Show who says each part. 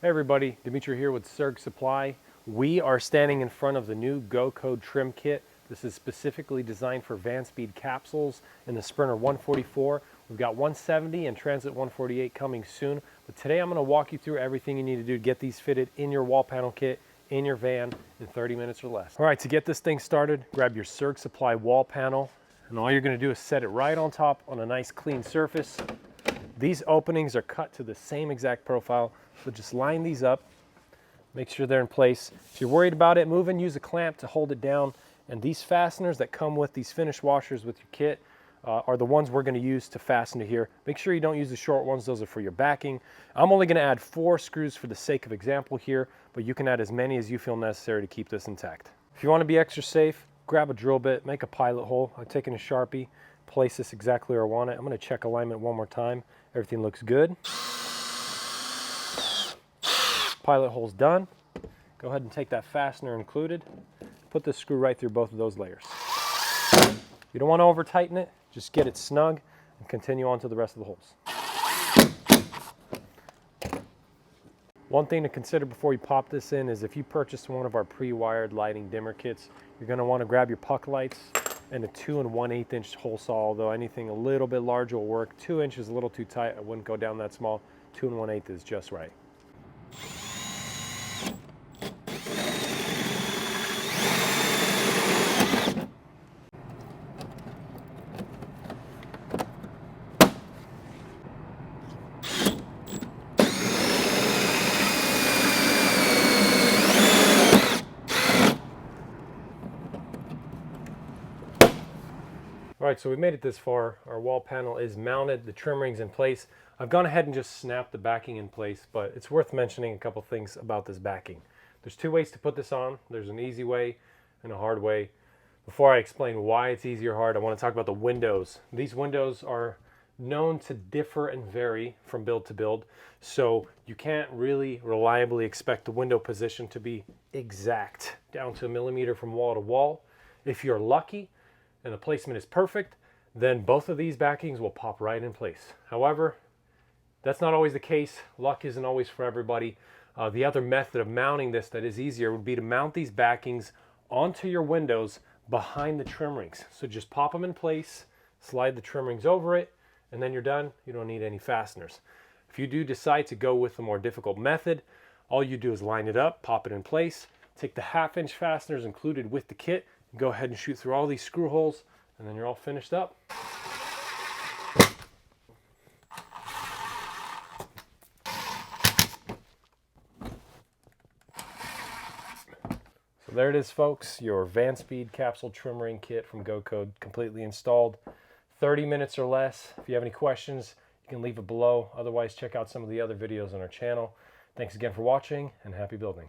Speaker 1: Hey everybody, Dimitri here with Serg Supply. We are standing in front of the new Go Code trim kit. This is specifically designed for Vanspeed capsules in the Sprinter 144. We've got 170 and Transit 148 coming soon. But today I'm going to walk you through everything you need to do to get these fitted in your wall panel kit, in your van, in 30 minutes or less. All right, to get this thing started, grab your Serg Supply wall panel. And all you're going to do is set it right on top on a nice clean surface. These openings are cut to the same exact profile, so just line these up, make sure they're in place. If you're worried about it moving, use a clamp to hold it down. And these fasteners that come with these finish washers with your kit are the ones we're going to use to fasten to here. Make sure you don't use the short ones, those are for your backing. I'm only going to add 4 screws for the sake of example here, but you can add as many as you feel necessary to keep this intact. If you want to be extra safe, grab a drill bit, make a pilot hole. I've taken a Sharpie, place this exactly where I want it. I'm going to check alignment one more time. Everything looks good. Pilot hole's done. Go ahead and take that fastener included. Put the screw right through both of those layers. You don't want to over tighten it. Just get it snug and continue on to the rest of the holes. One thing to consider before you pop this in is if you purchase one of our pre-wired lighting dimmer kits, you're going to want to grab your puck lights and a 2 1/8 inch hole saw, although anything a little bit larger will work. 2 inches is a little too tight. I wouldn't go down that small. 2 1/8 is just right. All right, so we've made it this far. Our wall panel is mounted, the trim ring's in place. I've gone ahead and just snapped the backing in place, but it's worth mentioning a couple things about this backing. There's 2 ways to put this on. There's an easy way and a hard way. Before I explain why it's easy or hard, I want to talk about the windows. These windows are known to differ and vary from build to build, so you can't really reliably expect the window position to be exact, down to a millimeter from wall to wall. If you're lucky, and the placement is perfect, then both of these backings will pop right in place. However, that's not always the case. Luck isn't always for everybody. The other method of mounting this that is easier would be to mount these backings onto your windows behind the trim rings. So just pop them in place, slide the trim rings over it, and then you're done. You don't need any fasteners. If you do decide to go with the more difficult method, all you do is line it up, pop it in place, take the 1/2 inch fasteners included with the kit, go ahead and shoot through all these screw holes, and then you're all finished up. So there it is, folks, your Vanspeed capsule trim ring kit from Go Code, completely installed. 30 minutes or less. If you have any questions, you can leave it below. Otherwise, check out some of the other videos on our channel. Thanks again for watching, and happy building.